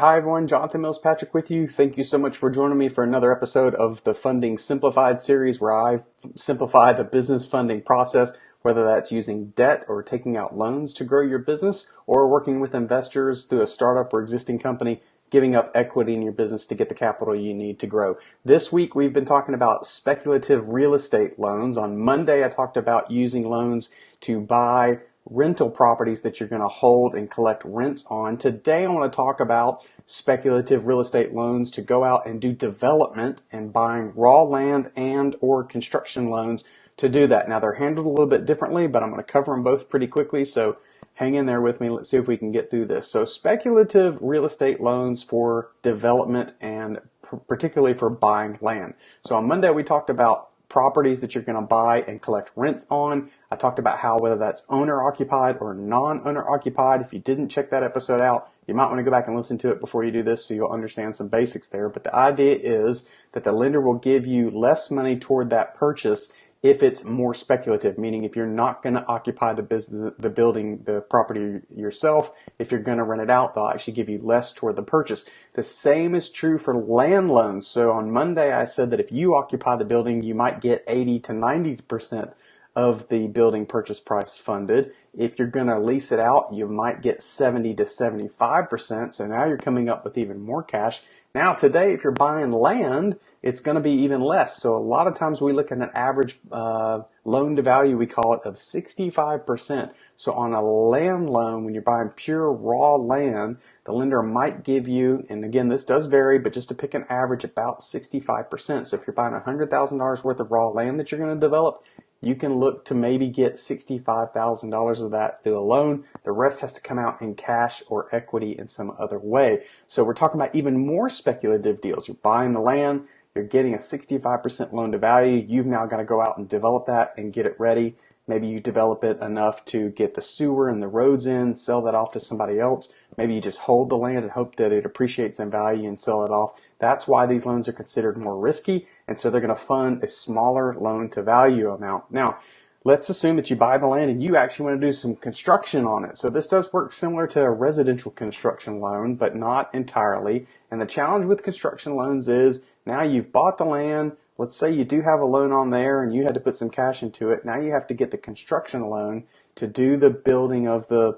Hi everyone, Jonathan Mills Patrick with you. Thank you so much for joining me for another episode of the Funding Simplified series where I simplify the business funding process, whether that's using debt or taking out loans to grow your business or working with investors through a startup or existing company, giving up equity in your business to get the capital you need to grow. This week we've been talking about speculative real estate loans. On Monday I talked about using loans to buy rental properties that you're going to hold and collect rents on. Today I want to talk about speculative real estate loans to go out and do development and buying raw land and or construction loans to do that. Now they're handled a little bit differently, but I'm going to cover them both pretty quickly, so hang in there with me. Let's see if we can get through this. So speculative real estate loans for development and particularly for buying land. So on Monday we talked about properties that you're going to buy and collect rents on. I talked about how whether that's owner occupied or non-owner occupied. If you didn't check that episode out, you might want to go back and listen to it before you do this so you'll understand some basics there. But the idea is that the lender will give you less money toward that purchase if it's more speculative, meaning if you're not going to occupy the business, the building, the property yourself, if you're going to rent it out, they'll actually give you less toward the purchase. The same is true for land loans. So on Monday, I said that if you occupy the building, you might get 80 to 90% of the building purchase price funded. If you're going to lease it out, you might get 70 to 75%. So now you're coming up with even more cash. Now today, if you're buying land, it's going to be even less. So a lot of times we look at an average loan to value, we call it, of 65%. So on a land loan, when you're buying pure raw land, the lender might give you, and again, this does vary, but just to pick an average, about 65%. So if you're buying $100,000 worth of raw land that you're going to develop, you can look to maybe get $65,000 of that through a loan. The rest has to come out in cash or equity in some other way. So we're talking about even more speculative deals. You're buying the land, you're getting a 65% loan to value. You've now got to go out and develop that and get it ready. Maybe you develop it enough to get the sewer and the roads in, sell that off to somebody else. Maybe you just hold the land and hope that it appreciates in value and sell it off. That's why these loans are considered more risky, and so they're going to fund a smaller loan to value amount. Now, let's assume that you buy the land and you actually want to do some construction on it. So this does work similar to a residential construction loan, but not entirely. And the challenge with construction loans is now you've bought the land. Let's say you do have a loan on there and you had to put some cash into it. Now you have to get the construction loan to do the building of the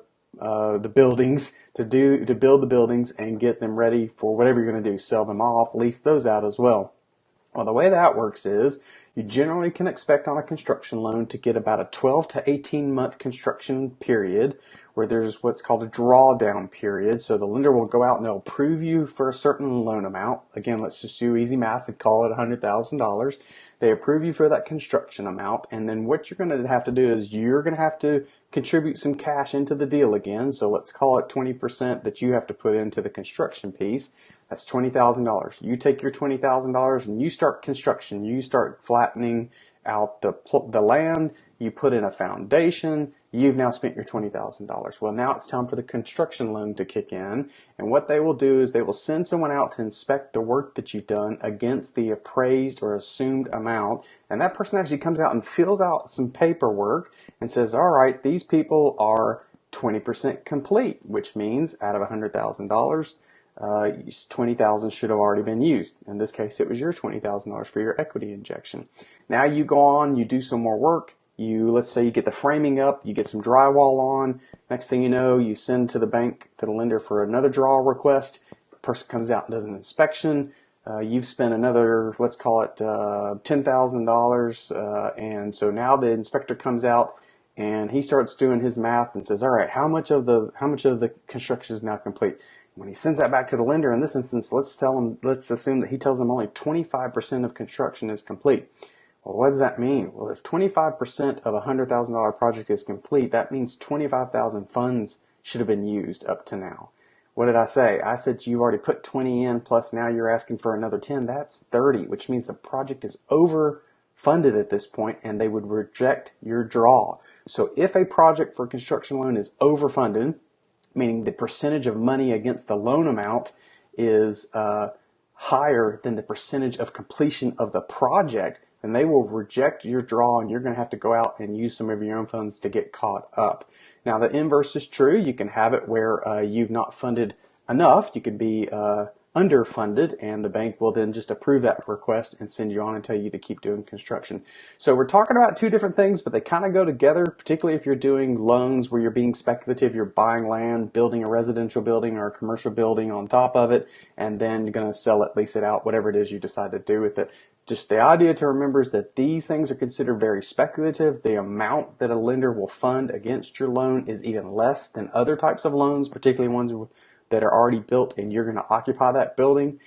buildings, to build the buildings and get them ready for whatever you're going to do, sell them off, lease those out as well. Well, the way that works is you generally can expect on a construction loan to get about a 12 to 18 month construction period where there's what's called a drawdown period. So the lender will go out and they'll approve you for a certain loan amount. Again, let's just do easy math and call it $100,000. They approve you for that construction amount, and then what you're going to have to do is you're going to have to contribute some cash into the deal again. So let's call it 20% that you have to put into the construction piece. That's $20,000. You take your $20,000 and you start construction. You start flattening out the land. You put in a foundation. You've now spent your $20,000. Well, now it's time for the construction loan to kick in. And what they will do is they will send someone out to inspect the work that you've done against the appraised or assumed amount. And that person actually comes out and fills out some paperwork and says, all right, these people are 20% complete, which means out of $100,000, 20,000 should have already been used. In this case, it was your $20,000 for your equity injection. Now you go on, you do some more work. Let's say you get the framing up, you get some drywall on. Next thing you know, you send to the bank, to the lender for another draw request. The person comes out and does an inspection. You've spent another, let's call it $10,000. And so now the inspector comes out and he starts doing his math and says, all right, how much of the construction is now complete? When he sends that back to the lender, in this instance, let's assume that he tells them only 25% of construction is complete. Well, what does that mean? Well, if 25% of a $100,000 project is complete, that means 25,000 funds should have been used up to now. What did I say? I said you already put 20 in, plus now you're asking for another 10. That's 30, which means the project is overfunded at this point, and they would reject your draw. So if a project for a construction loan is overfunded, meaning the percentage of money against the loan amount is higher than the percentage of completion of the project, then they will reject your draw and you're going to have to go out and use some of your own funds to get caught up. Now the inverse is true. You can have it where you've not funded enough, you could be underfunded, and the bank will then just approve that request and send you on and tell you to keep doing construction. So we're talking about two different things, but they kind of go together, particularly if you're doing loans where you're being speculative, you're buying land, building a residential building or a commercial building on top of it, and then you're going to sell it, lease it out, whatever it is you decide to do with it. Just the idea to remember is that these things are considered very speculative. The amount that a lender will fund against your loan is even less than other types of loans, particularly ones that are already built and you're going to occupy that building.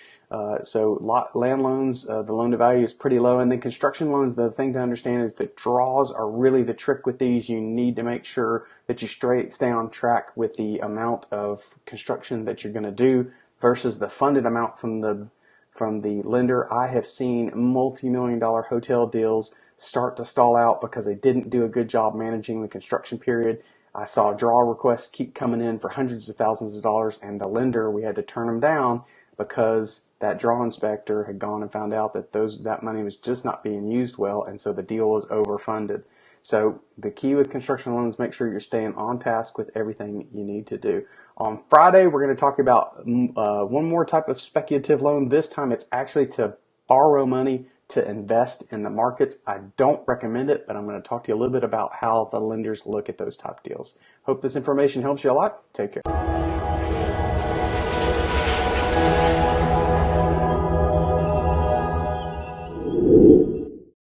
So land loans, the loan to value is pretty low. And then construction loans, the thing to understand is that draws are really the trick with these. You need to make sure that you stay on track with the amount of construction that you're going to do versus the funded amount from the lender. I have seen multi-million-dollar hotel deals start to stall out because they didn't do a good job managing the construction period. I saw draw requests keep coming in for hundreds of thousands of dollars, and the lender, we had to turn them down because that draw inspector had gone and found out that that money was just not being used well, and so the deal was overfunded. So the key with construction loans, make sure you're staying on task with everything you need to do. On Friday, we're going to talk about one more type of speculative loan. This time it's actually to borrow money to invest in the markets. I don't recommend it, but I'm going to talk to you a little bit about how the lenders look at those type deals. Hope this information helps you a lot. Take care.